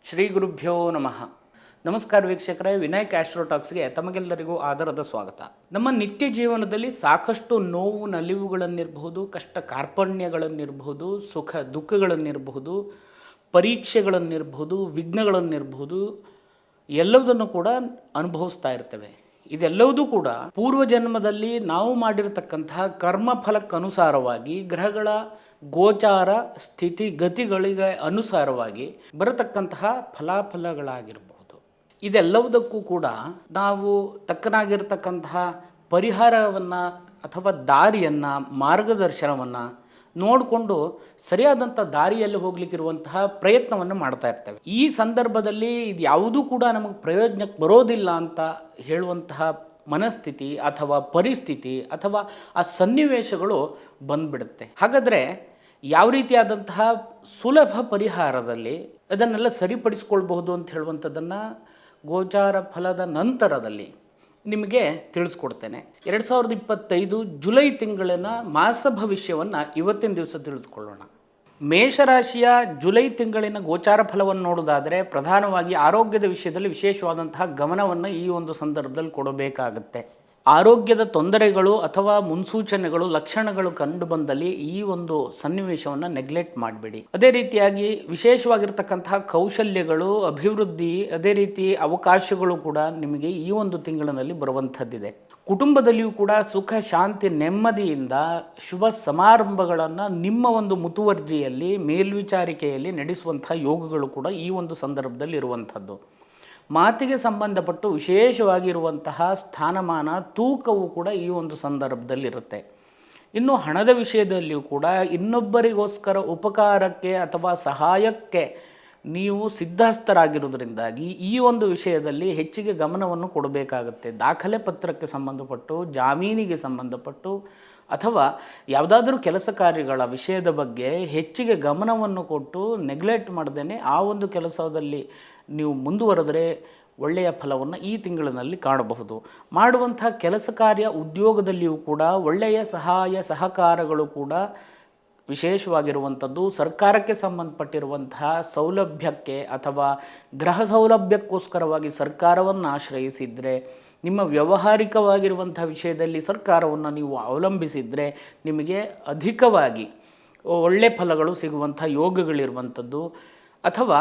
ಶ್ರೀ ಗುರುಭ್ಯೋ ನಮಃ. ನಮಸ್ಕಾರ ವೀಕ್ಷಕರೇ, ವಿನಾಯಕ್ ಆಸ್ಟ್ರೋಟಾಕ್ಸ್ಗೆ ತಮಗೆಲ್ಲರಿಗೂ ಆದರದ ಸ್ವಾಗತ. ನಮ್ಮ ನಿತ್ಯ ಜೀವನದಲ್ಲಿ ಸಾಕಷ್ಟು ನೋವು ನಲಿವುಗಳನ್ನಿರಬಹುದು, ಕಷ್ಟ ಕಾರ್ಪಣ್ಯಗಳನ್ನಿರಬಹುದು, ಸುಖ ದುಃಖಗಳನ್ನಿರಬಹುದು, ಪರೀಕ್ಷೆಗಳನ್ನಿರಬಹುದು, ವಿಘ್ನಗಳನ್ನಿರಬಹುದು, ಎಲ್ಲವುದನ್ನು ಕೂಡ ಅನುಭವಿಸ್ತಾ ಇರ್ತೇವೆ. ಇದೆಲ್ಲವೂ ಕೂಡ ಪೂರ್ವಜನ್ಮದಲ್ಲಿ ನಾವು ಮಾಡಿರತಕ್ಕಂತಹ ಕರ್ಮಫಲಕ್ಕನುಸಾರವಾಗಿ ಗ್ರಹಗಳ ಗೋಚಾರ ಸ್ಥಿತಿಗತಿಗಳಿಗೆ ಅನುಸಾರವಾಗಿ ಬರತಕ್ಕಂತಹ ಫಲಾಫಲಗಳಾಗಿರಬಹುದು. ಇದೆಲ್ಲವುದಕ್ಕೂ ಕೂಡ ನಾವು ತಕ್ಕನಾಗಿರ್ತಕ್ಕಂತಹ ಪರಿಹಾರವನ್ನು ಅಥವಾ ದಾರಿಯನ್ನು, ಮಾರ್ಗದರ್ಶನವನ್ನು ನೋಡಿಕೊಂಡು ಸರಿಯಾದಂಥ ದಾರಿಯಲ್ಲಿ ಹೋಗ್ಲಿಕ್ಕಿರುವಂತಹ ಪ್ರಯತ್ನವನ್ನು ಮಾಡ್ತಾ ಇರ್ತೇವೆ. ಈ ಸಂದರ್ಭದಲ್ಲಿ ಇದು ಯಾವುದೂ ಕೂಡ ನಮಗೆ ಪ್ರಯೋಜನಕ್ಕೆ ಬರೋದಿಲ್ಲ ಅಂತ ಹೇಳುವಂತಹ ಮನಸ್ಥಿತಿ ಅಥವಾ ಪರಿಸ್ಥಿತಿ ಅಥವಾ ಆ ಸನ್ನಿವೇಶಗಳು ಬಂದ್ಬಿಡುತ್ತೆ. ಹಾಗಾದರೆ ಯಾವ ರೀತಿಯಾದಂತಹ ಸುಲಭ ಪರಿಹಾರದಲ್ಲಿ ಅದನ್ನೆಲ್ಲ ಸರಿಪಡಿಸ್ಕೊಳ್ಬಹುದು ಅಂತ ಹೇಳುವಂಥದ್ದನ್ನು ಗೋಚಾರ ಫಲದ ನಂತರದಲ್ಲಿ ನಿಮಗೆ ತಿಳಿಸ್ಕೊಡ್ತೇನೆ. 2025 ಜುಲೈ ತಿಂಗಳಿನ ಮಾಸ ಭವಿಷ್ಯವನ್ನು ಇವತ್ತಿನ ದಿವಸ ತಿಳಿದುಕೊಳ್ಳೋಣ. ಮೇಷರಾಶಿಯ ಜುಲೈ ತಿಂಗಳಿನ ಗೋಚಾರ ಫಲವನ್ನು ನೋಡೋದಾದರೆ ಪ್ರಧಾನವಾಗಿ ಆರೋಗ್ಯದ ವಿಷಯದಲ್ಲಿ ವಿಶೇಷವಾದಂತಹ ಗಮನವನ್ನು ಈ ಒಂದು ಸಂದರ್ಭದಲ್ಲಿ ಕೊಡಬೇಕಾಗುತ್ತೆ. ಆರೋಗ್ಯದ ತೊಂದರೆಗಳು ಅಥವಾ ಮುನ್ಸೂಚನೆಗಳು, ಲಕ್ಷಣಗಳು ಕಂಡು ಬಂದಲ್ಲಿ ಈ ಒಂದು ಸನ್ನಿವೇಶವನ್ನು ನೆಗ್ಲೆಕ್ಟ್ ಮಾಡಬೇಡಿ. ಅದೇ ರೀತಿಯಾಗಿ ವಿಶೇಷವಾಗಿರ್ತಕ್ಕಂತಹ ಕೌಶಲ್ಯಗಳು, ಅಭಿವೃದ್ಧಿ, ಅದೇ ರೀತಿ ಅವಕಾಶಗಳು ಕೂಡ ನಿಮಗೆ ಈ ಒಂದು ತಿಂಗಳಿನಲ್ಲಿ ಬರುವಂಥದ್ದಿದೆ. ಕುಟುಂಬದಲ್ಲಿಯೂ ಕೂಡ ಸುಖ, ಶಾಂತಿ, ನೆಮ್ಮದಿಯಿಂದ ಶುಭ ಸಮಾರಂಭಗಳನ್ನು ನಿಮ್ಮ ಒಂದು ಮುತುವರ್ಜಿಯಲ್ಲಿ, ಮೇಲ್ವಿಚಾರಿಕೆಯಲ್ಲಿ ನಡೆಸುವಂಥ ಯೋಗಗಳು ಕೂಡ ಈ ಒಂದು ಸಂದರ್ಭದಲ್ಲಿ ಇರುವಂಥದ್ದು. ಮಾತಿಗೆ ಸಂಬಂಧಪಟ್ಟು ವಿಶೇಷವಾಗಿರುವಂತಹ ಸ್ಥಾನಮಾನ, ತೂಕವು ಕೂಡ ಈ ಒಂದು ಸಂದರ್ಭದಲ್ಲಿರುತ್ತೆ. ಇನ್ನು ಹಣದ ವಿಷಯದಲ್ಲಿಯೂ ಕೂಡ ಇನ್ನೊಬ್ಬರಿಗೋಸ್ಕರ ಉಪಕಾರಕ್ಕೆ ಅಥವಾ ಸಹಾಯಕ್ಕೆ ನೀವು ಸಿದ್ಧಸ್ಥರಾಗಿರೋದ್ರಿಂದಾಗಿ ಈ ಒಂದು ವಿಷಯದಲ್ಲಿ ಹೆಚ್ಚಿಗೆ ಗಮನವನ್ನು ಕೊಡಬೇಕಾಗುತ್ತೆ. ದಾಖಲೆ ಪತ್ರಕ್ಕೆ ಸಂಬಂಧಪಟ್ಟು, ಜಾಮೀನಿಗೆ ಸಂಬಂಧಪಟ್ಟು ಅಥವಾ ಯಾವುದಾದ್ರೂ ಕೆಲಸ ಕಾರ್ಯಗಳ ವಿಷಯದ ಬಗ್ಗೆ ಹೆಚ್ಚಿಗೆ ಗಮನವನ್ನು ಕೊಟ್ಟು ನೆಗ್ಲೆಕ್ಟ್ ಮಾಡ್ದೇ ಆ ಒಂದು ಕೆಲಸದಲ್ಲಿ ನೀವು ಮುಂದುವರೆದರೆ ಒಳ್ಳೆಯ ಫಲವನ್ನು ಈ ತಿಂಗಳಿನಲ್ಲಿ ಕಾಣಬಹುದು. ಮಾಡುವಂಥ ಕೆಲಸ ಕಾರ್ಯ, ಉದ್ಯೋಗದಲ್ಲಿಯೂ ಕೂಡ ಒಳ್ಳೆಯ ಸಹಾಯ ಸಹಕಾರಗಳು ಕೂಡ ವಿಶೇಷವಾಗಿರುವಂಥದ್ದು. ಸರ್ಕಾರಕ್ಕೆ ಸಂಬಂಧಪಟ್ಟಿರುವಂತಹ ಸೌಲಭ್ಯಕ್ಕೆ ಅಥವಾ ಗೃಹ ಸೌಲಭ್ಯಕ್ಕೋಸ್ಕರವಾಗಿ ಸರ್ಕಾರವನ್ನು ಆಶ್ರಯಿಸಿದರೆ, ನಿಮ್ಮ ವ್ಯಾವಹಾರಿಕವಾಗಿರುವಂಥ ವಿಷಯದಲ್ಲಿ ಸರ್ಕಾರವನ್ನು ನೀವು ಅವಲಂಬಿಸಿದರೆ ನಿಮಗೆ ಅಧಿಕವಾಗಿ ಒಳ್ಳೆಯ ಫಲಗಳು ಸಿಗುವಂಥ ಯೋಗಗಳಿರುವಂಥದ್ದು. ಅಥವಾ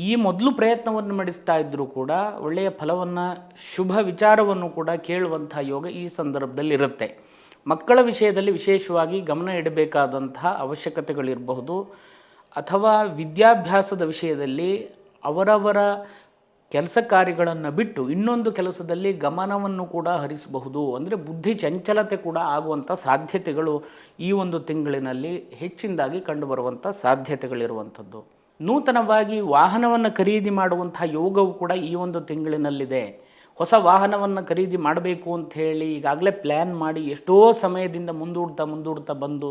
ಈ ಮೊದಲು ಪ್ರಯತ್ನವನ್ನು ಮಾಡಿಸ್ತಾ ಇದ್ದರೂ ಕೂಡ ಒಳ್ಳೆಯ ಫಲವನ್ನು, ಶುಭ ವಿಚಾರವನ್ನು ಕೂಡ ಕೇಳುವಂಥ ಯೋಗ ಈ ಸಂದರ್ಭದಲ್ಲಿರುತ್ತೆ. ಮಕ್ಕಳ ವಿಷಯದಲ್ಲಿ ವಿಶೇಷವಾಗಿ ಗಮನ ಇಡಬೇಕಾದಂತಹ ಅವಶ್ಯಕತೆಗಳಿರಬಹುದು. ಅಥವಾ ವಿದ್ಯಾಭ್ಯಾಸದ ವಿಷಯದಲ್ಲಿ ಅವರವರ ಕೆಲಸ ಕಾರ್ಯಗಳನ್ನು ಬಿಟ್ಟು ಇನ್ನೊಂದು ಕೆಲಸದಲ್ಲಿ ಗಮನವನ್ನು ಕೂಡ ಹರಿಸಬಹುದು. ಅಂದರೆ ಬುದ್ಧಿ ಚಂಚಲತೆ ಕೂಡ ಆಗುವಂಥ ಸಾಧ್ಯತೆಗಳು ಈ ಒಂದು ತಿಂಗಳಿನಲ್ಲಿ ಹೆಚ್ಚಿನದಾಗಿ ಕಂಡುಬರುವಂಥ ಸಾಧ್ಯತೆಗಳಿರುವಂಥದ್ದು. ನೂತನವಾಗಿ ವಾಹನವನ್ನು ಖರೀದಿ ಮಾಡುವಂಥ ಯೋಗವು ಕೂಡ ಈ ಒಂದು ತಿಂಗಳಿನಲ್ಲಿದೆ. ಹೊಸ ವಾಹನವನ್ನು ಖರೀದಿ ಮಾಡಬೇಕು ಅಂತ ಹೇಳಿ ಈಗಾಗಲೇ ಪ್ಲ್ಯಾನ್ ಮಾಡಿ ಎಷ್ಟೋ ಸಮಯದಿಂದ ಮುಂದೂಡ್ತಾ ಬಂದು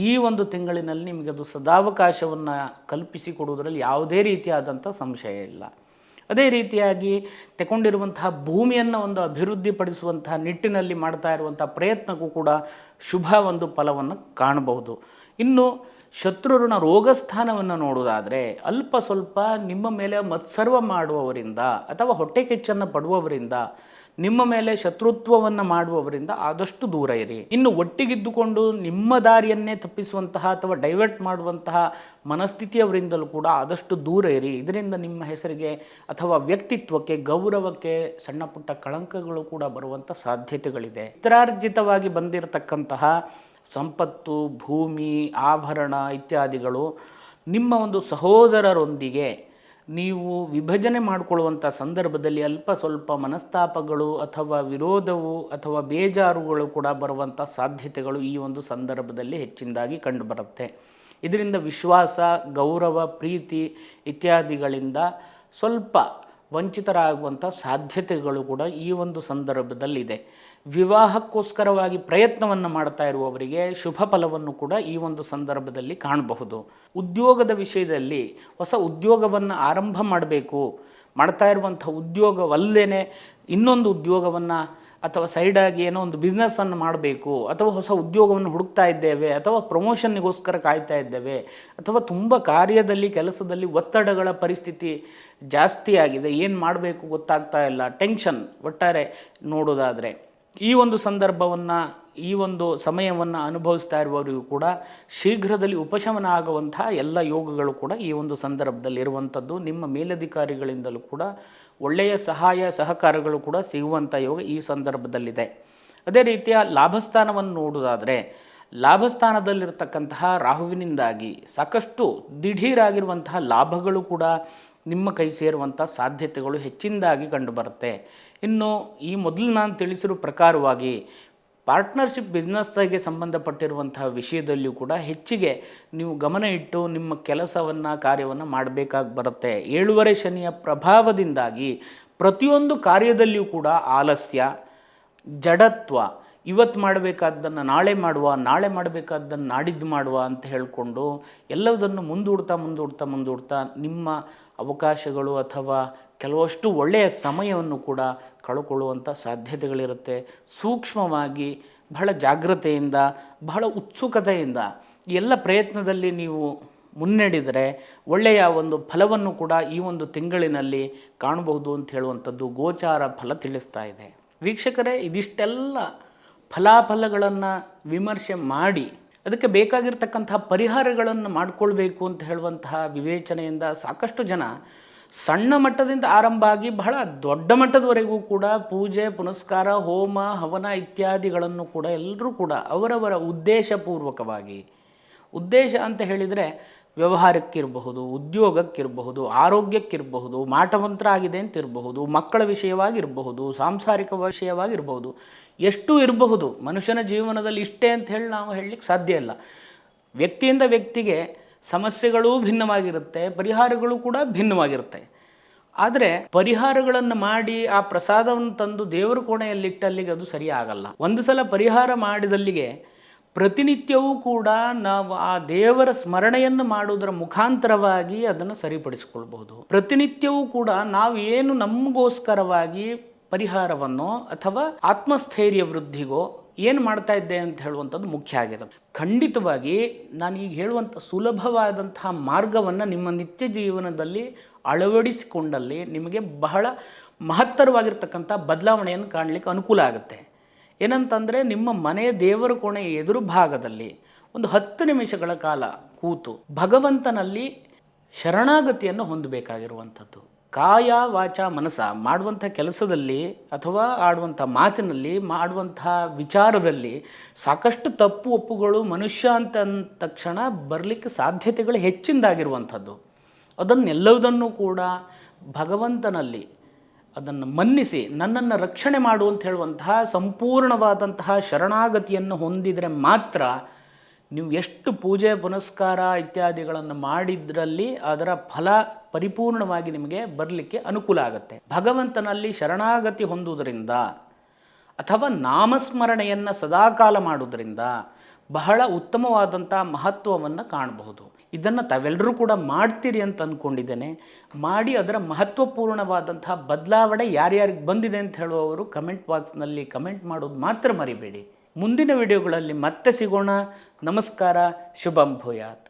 ಈ ಒಂದು ತಿಂಗಳಿನಲ್ಲಿ ನಿಮಗೆ ಅದು ಸದಾವಕಾಶವನ್ನು ಕಲ್ಪಿಸಿಕೊಡುವುದರಲ್ಲಿ ಯಾವುದೇ ರೀತಿಯಾದಂಥ ಸಂಶಯ ಇಲ್ಲ. ಅದೇ ರೀತಿಯಾಗಿ ತಗೊಂಡಿರುವಂತಹ ಭೂಮಿಯನ್ನು ಒಂದು ಅಭಿವೃದ್ಧಿಪಡಿಸುವಂತಹ ನಿಟ್ಟಿನಲ್ಲಿ ಮಾಡ್ತಾ ಇರುವಂಥ ಪ್ರಯತ್ನಕ್ಕೂ ಕೂಡ ಶುಭ ಒಂದು ಫಲವನ್ನು ಕಾಣಬಹುದು. ಇನ್ನು ಶತ್ರುಋಣ ರೋಗಸ್ಥಾನವನ್ನು ನೋಡುವುದಾದರೆ ಅಲ್ಪ ಸ್ವಲ್ಪ ನಿಮ್ಮ ಮೇಲೆ ಮತ್ಸರ್ವ ಮಾಡುವವರಿಂದ ಅಥವಾ ಹೊಟ್ಟೆ ಕಿಚ್ಚನ್ನು ಪಡುವವರಿಂದ, ನಿಮ್ಮ ಮೇಲೆ ಶತ್ರುತ್ವವನ್ನು ಮಾಡುವವರಿಂದ ಆದಷ್ಟು ದೂರ ಇರಿ. ಇನ್ನು ಒಟ್ಟಿಗಿದ್ದುಕೊಂಡು ನಿಮ್ಮ ದಾರಿಯನ್ನೇ ತಪ್ಪಿಸುವಂತಹ ಅಥವಾ ಡೈವರ್ಟ್ ಮಾಡುವಂತಹ ಮನಸ್ಥಿತಿಯವರಿಂದಲೂ ಕೂಡ ಆದಷ್ಟು ದೂರ ಇರಿ. ಇದರಿಂದ ನಿಮ್ಮ ಹೆಸರಿಗೆ ಅಥವಾ ವ್ಯಕ್ತಿತ್ವಕ್ಕೆ, ಗೌರವಕ್ಕೆ ಸಣ್ಣ ಪುಟ್ಟ ಕಳಂಕಗಳು ಕೂಡ ಬರುವಂಥ ಸಾಧ್ಯತೆಗಳಿದೆ. ಪಿತ್ರಾರ್ಜಿತವಾಗಿ ಬಂದಿರತಕ್ಕಂತಹ ಸಂಪತ್ತು, ಭೂಮಿ, ಆಭರಣ ಇತ್ಯಾದಿಗಳು ನಿಮ್ಮ ಒಂದು ಸಹೋದರರೊಂದಿಗೆ ನೀವು ವಿಭಜನೆ ಮಾಡಿಕೊಳ್ಳುವಂಥ ಸಂದರ್ಭದಲ್ಲಿ ಅಲ್ಪ ಸ್ವಲ್ಪ ಮನಸ್ತಾಪಗಳು ಅಥವಾ ವಿರೋಧವು ಅಥವಾ ಬೇಜಾರುಗಳು ಕೂಡ ಬರುವಂಥ ಸಾಧ್ಯತೆಗಳು ಈ ಒಂದು ಸಂದರ್ಭದಲ್ಲಿ ಹೆಚ್ಚಿನದಾಗಿ ಕಂಡುಬರುತ್ತೆ. ಇದರಿಂದ ವಿಶ್ವಾಸ, ಗೌರವ, ಪ್ರೀತಿ ಇತ್ಯಾದಿಗಳಿಂದ ಸ್ವಲ್ಪ ವಂಚಿತರಾಗುವಂಥ ಸಾಧ್ಯತೆಗಳು ಕೂಡ ಈ ಒಂದು ಸಂದರ್ಭದಲ್ಲಿದೆ. ವಿವಾಹಕ್ಕೋಸ್ಕರವಾಗಿ ಪ್ರಯತ್ನವನ್ನು ಮಾಡ್ತಾ ಇರುವವರಿಗೆ ಶುಭ ಫಲವನ್ನು ಕೂಡ ಈ ಒಂದು ಸಂದರ್ಭದಲ್ಲಿ ಕಾಣಬಹುದು. ಉದ್ಯೋಗದ ವಿಷಯದಲ್ಲಿ ಹೊಸ ಉದ್ಯೋಗವನ್ನು ಆರಂಭ ಮಾಡಬೇಕು, ಮಾಡ್ತಾ ಇರುವಂಥ ಉದ್ಯೋಗವಲ್ಲದೇ ಇನ್ನೊಂದು ಉದ್ಯೋಗವನ್ನು ಅಥವಾ ಸೈಡಾಗಿ ಏನೋ ಒಂದು ಬಿಸ್ನೆಸ್ಸನ್ನು ಮಾಡಬೇಕು, ಅಥವಾ ಹೊಸ ಉದ್ಯೋಗವನ್ನು ಹುಡುಕ್ತಾ ಇದ್ದೇವೆ, ಅಥವಾ ಪ್ರಮೋಷನ್ನಿಗೋಸ್ಕರ ಕಾಯ್ತಾ ಇದ್ದೇವೆ, ಅಥವಾ ತುಂಬ ಕಾರ್ಯದಲ್ಲಿ ಕೆಲಸದಲ್ಲಿ ಒತ್ತಡಗಳ ಪರಿಸ್ಥಿತಿ ಜಾಸ್ತಿ ಆಗಿದೆ, ಏನು ಮಾಡಬೇಕು ಗೊತ್ತಾಗ್ತಾ ಇಲ್ಲ, ಟೆನ್ಷನ್ ಒಟ್ಟಾರೆ ನೋಡೋದಾದರೆ ಈ ಒಂದು ಸಂದರ್ಭವನ್ನು, ಈ ಒಂದು ಸಮಯವನ್ನು ಅನುಭವಿಸ್ತಾ ಇರುವವರಿಗೂ ಕೂಡ ಶೀಘ್ರದಲ್ಲಿ ಉಪಶಮನ ಆಗುವಂತಹ ಎಲ್ಲ ಯೋಗಗಳು ಕೂಡ ಈ ಒಂದು ಸಂದರ್ಭದಲ್ಲಿ ಇರುವಂಥದ್ದು. ನಿಮ್ಮ ಮೇಲಧಿಕಾರಿಗಳಿಂದಲೂ ಕೂಡ ಒಳ್ಳೆಯ ಸಹಾಯ ಸಹಕಾರಗಳು ಕೂಡ ಸಿಗುವಂಥ ಯೋಗ ಈ ಸಂದರ್ಭದಲ್ಲಿದೆ. ಅದೇ ರೀತಿಯ ಲಾಭಸ್ಥಾನವನ್ನು ನೋಡುವುದಾದರೆ, ಲಾಭಸ್ಥಾನದಲ್ಲಿರ್ತಕ್ಕಂತಹ ರಾಹುವಿನಿಂದಾಗಿ ಸಾಕಷ್ಟು ದಿಢೀರಾಗಿರುವಂತಹ ಲಾಭಗಳು ಕೂಡ ನಿಮ್ಮ ಕೈ ಸೇರುವಂಥ ಸಾಧ್ಯತೆಗಳು ಹೆಚ್ಚಿನದಾಗಿ ಕಂಡುಬರುತ್ತೆ. ಇನ್ನು ಈ ಮೊದಲು ನಾನು ತಿಳಿಸಿರೋ ಪ್ರಕಾರವಾಗಿ ಪಾರ್ಟ್ನರ್ಶಿಪ್ ಬಿಸ್ನೆಸ್ಗೆ ಸಂಬಂಧಪಟ್ಟಿರುವಂತಹ ವಿಷಯದಲ್ಲಿಯೂ ಕೂಡ ಹೆಚ್ಚಿಗೆ ನೀವು ಗಮನ ಇಟ್ಟು ನಿಮ್ಮ ಕೆಲಸವನ್ನು ಕಾರ್ಯವನ್ನು ಮಾಡಬೇಕಾಗಿ ಬರುತ್ತೆ. 7ನೇ ಶನಿಯ ಪ್ರಭಾವದಿಂದಾಗಿ ಪ್ರತಿಯೊಂದು ಕಾರ್ಯದಲ್ಲಿಯೂ ಕೂಡ ಆಲಸ್ಯ, ಜಡತ್ವ, ಇವತ್ತು ಮಾಡಬೇಕಾದ್ದನ್ನು ನಾಳೆ ಮಾಡುವ, ನಾಳೆ ಮಾಡಬೇಕಾದ್ದನ್ನು ನಾಡಿದ್ದು ಮಾಡುವ ಅಂತ ಹೇಳಿಕೊಂಡು ಎಲ್ಲದನ್ನು ಮುಂದೂಡ್ತಾ ನಿಮ್ಮ ಅವಕಾಶಗಳು ಅಥವಾ ಕೆಲವಷ್ಟು ಒಳ್ಳೆಯ ಸಮಯವನ್ನು ಕೂಡ ಕಳ್ಕೊಳ್ಳುವಂಥ ಸಾಧ್ಯತೆಗಳಿರುತ್ತೆ. ಸೂಕ್ಷ್ಮವಾಗಿ, ಬಹಳ ಜಾಗ್ರತೆಯಿಂದ, ಬಹಳ ಉತ್ಸುಕತೆಯಿಂದ ಎಲ್ಲ ಪ್ರಯತ್ನದಲ್ಲಿ ನೀವು ಮುನ್ನಡೆದರೆ ಒಳ್ಳೆಯ ಒಂದು ಫಲವನ್ನು ಕೂಡ ಈ ಒಂದು ತಿಂಗಳಿನಲ್ಲಿ ಕಾಣಬಹುದು ಅಂತ ಹೇಳುವಂಥದ್ದು ಗೋಚಾರ ಫಲ ತಿಳಿಸ್ತಾ ಇದೆ. ವೀಕ್ಷಕರೇ, ಇದಿಷ್ಟೆಲ್ಲ ಫಲಾಫಲಗಳನ್ನು ವಿಮರ್ಶೆ ಮಾಡಿ ಅದಕ್ಕೆ ಬೇಕಾಗಿರ್ತಕ್ಕಂತಹ ಪರಿಹಾರಗಳನ್ನು ಮಾಡಿಕೊಳ್ಬೇಕು ಅಂತ ಹೇಳುವಂತಹ ವಿವೇಚನೆಯಿಂದ ಸಾಕಷ್ಟು ಜನ ಸಣ್ಣ ಮಟ್ಟದಿಂದ ಆರಂಭ ಆಗಿ ಬಹಳ ದೊಡ್ಡ ಮಟ್ಟದವರೆಗೂ ಕೂಡ ಪೂಜೆ ಪುನಸ್ಕಾರ, ಹೋಮ ಹವನ ಇತ್ಯಾದಿಗಳನ್ನು ಕೂಡ ಎಲ್ಲರೂ ಕೂಡ ಅವರವರ ಉದ್ದೇಶಪೂರ್ವಕವಾಗಿ, ಉದ್ದೇಶ ಅಂತ ಹೇಳಿದರೆ ವ್ಯವಹಾರಕ್ಕಿರಬಹುದು, ಉದ್ಯೋಗಕ್ಕಿರಬಹುದು, ಆರೋಗ್ಯಕ್ಕಿರಬಹುದು, ಮಾಟಮಂತ್ರ ಆಗಿದೆ ಅಂತ ಇರಬಹುದು, ಮಕ್ಕಳ ವಿಷಯವಾಗಿರಬಹುದು, ಸಾಂಸಾರಿಕ ವಿಷಯವಾಗಿರಬಹುದು, ಎಷ್ಟು ಇರಬಹುದು. ಮನುಷ್ಯನ ಜೀವನದಲ್ಲಿ ಇಷ್ಟೇ ಅಂತ ಹೇಳಿ ನಾವು ಹೇಳಲಿಕ್ಕೆ ಸಾಧ್ಯ ಇಲ್ಲ. ವ್ಯಕ್ತಿಯಿಂದ ವ್ಯಕ್ತಿಗೆ ಸಮಸ್ಯೆಗಳೂ ಭಿನ್ನವಾಗಿರುತ್ತೆ, ಪರಿಹಾರಗಳು ಕೂಡ ಭಿನ್ನವಾಗಿರುತ್ತೆ. ಆದರೆ ಪರಿಹಾರಗಳನ್ನು ಮಾಡಿ ಆ ಪ್ರಸಾದವನ್ನು ತಂದು ದೇವರ ಕೋಣೆಯಲ್ಲಿಟ್ಟಲ್ಲಿಗೆ ಅದು ಸರಿ ಆಗಲ್ಲ. ಒಂದು ಸಲ ಪರಿಹಾರ ಮಾಡಿದಲ್ಲಿಗೆ ಪ್ರತಿನಿತ್ಯವೂ ಕೂಡ ನಾವು ಆ ದೇವರ ಸ್ಮರಣೆಯನ್ನು ಮಾಡುವುದರ ಮುಖಾಂತರವಾಗಿ ಅದನ್ನು ಸರಿಪಡಿಸಿಕೊಳ್ಬಹುದು. ಪ್ರತಿನಿತ್ಯವೂ ಕೂಡ ನಾವು ಏನು ನಮಗೋಸ್ಕರವಾಗಿ ಪರಿಹಾರವನ್ನು ಅಥವಾ ಆತ್ಮಸ್ಥೈರ್ಯ ವೃದ್ಧಿಗೋ ಏನು ಮಾಡ್ತಾ ಇದ್ದೆ ಅಂತ ಹೇಳುವಂಥದ್ದು ಮುಖ್ಯ ಆಗಿರೋದು. ಖಂಡಿತವಾಗಿ ನಾನು ಈಗ ಹೇಳುವಂಥ ಸುಲಭವಾದಂತಹ ಮಾರ್ಗವನ್ನು ನಿಮ್ಮ ನಿತ್ಯ ಜೀವನದಲ್ಲಿ ಅಳವಡಿಸಿಕೊಂಡಲ್ಲಿ ನಿಮಗೆ ಬಹಳ ಮಹತ್ತರವಾಗಿರ್ತಕ್ಕಂಥ ಬದಲಾವಣೆಯನ್ನು ಕಾಣಲಿಕ್ಕೆ ಅನುಕೂಲ ಆಗುತ್ತೆ. ಏನಂತಂದರೆ, ನಿಮ್ಮ ಮನೆಯ ದೇವರ ಕೋಣೆಯ ಎದುರು ಭಾಗದಲ್ಲಿ ಒಂದು 10 ನಿಮಿಷಗಳ ಕಾಲ ಕೂತು ಭಗವಂತನಲ್ಲಿ ಶರಣಾಗತಿಯನ್ನು ಹೊಂದಬೇಕಾಗಿರುವಂಥದ್ದು. ಕಾಯ ವಾಚ ಮನಸ ಮಾಡುವಂಥ ಕೆಲಸದಲ್ಲಿ ಅಥವಾ ಆಡುವಂಥ ಮಾತಿನಲ್ಲಿ, ಮಾಡುವಂಥ ವಿಚಾರದಲ್ಲಿ ಸಾಕಷ್ಟು ತಪ್ಪು ಒಪ್ಪುಗಳು ಮನುಷ್ಯ ಅಂತ ಅಂದ ತಕ್ಷಣ ಬರಲಿಕ್ಕೆ ಸಾಧ್ಯತೆಗಳು ಹೆಚ್ಚಿನದಾಗಿರುವಂಥದ್ದು. ಅದನ್ನೆಲ್ಲವುದನ್ನು ಕೂಡ ಭಗವಂತನಲ್ಲಿ ಅದನ್ನು ಮನ್ನಿಸಿ ನನ್ನನ್ನು ರಕ್ಷಣೆ ಮಾಡುವಂತ ಹೇಳುವಂತಹ ಸಂಪೂರ್ಣವಾದಂತಹ ಶರಣಾಗತಿಯನ್ನು ಹೊಂದಿದರೆ ಮಾತ್ರ ನೀವು ಎಷ್ಟು ಪೂಜೆ ಪುನಸ್ಕಾರ ಇತ್ಯಾದಿಗಳನ್ನು ಮಾಡಿದ್ರಲ್ಲಿ ಅದರ ಫಲ ಪರಿಪೂರ್ಣವಾಗಿ ನಿಮಗೆ ಬರಲಿಕ್ಕೆ ಅನುಕೂಲ ಆಗುತ್ತೆ. ಭಗವಂತನಲ್ಲಿ ಶರಣಾಗತಿ ಹೊಂದುವುದರಿಂದ ಅಥವಾ ನಾಮಸ್ಮರಣೆಯನ್ನು ಸದಾಕಾಲ ಮಾಡುವುದರಿಂದ ಬಹಳ ಉತ್ತಮವಾದಂಥ ಮಹತ್ವವನ್ನು ಕಾಣಬಹುದು. ಇದನ್ನು ತಾವೆಲ್ಲರೂ ಕೂಡ ಮಾಡ್ತೀರಿ ಅಂತ ಅಂದ್ಕೊಂಡಿದ್ದೇನೆ. ಮಾಡಿ ಅದರ ಮಹತ್ವಪೂರ್ಣವಾದಂತಹ ಬದಲಾವಣೆ ಯಾರ್ಯಾರಿಗೆ ಬಂದಿದೆ ಅಂತ ಹೇಳುವವರು ಕಮೆಂಟ್ ಬಾಕ್ಸ್ನಲ್ಲಿ ಕಮೆಂಟ್ ಮಾಡೋದು ಮಾತ್ರ ಮರಿಬೇಡಿ. ಮುಂದಿನ ವಿಡಿಯೋಗಳಲ್ಲಿ ಮತ್ತೆ ಸಿಗೋಣ. ನಮಸ್ಕಾರ. ಶುಭಂ ಭೂಯಾತ್.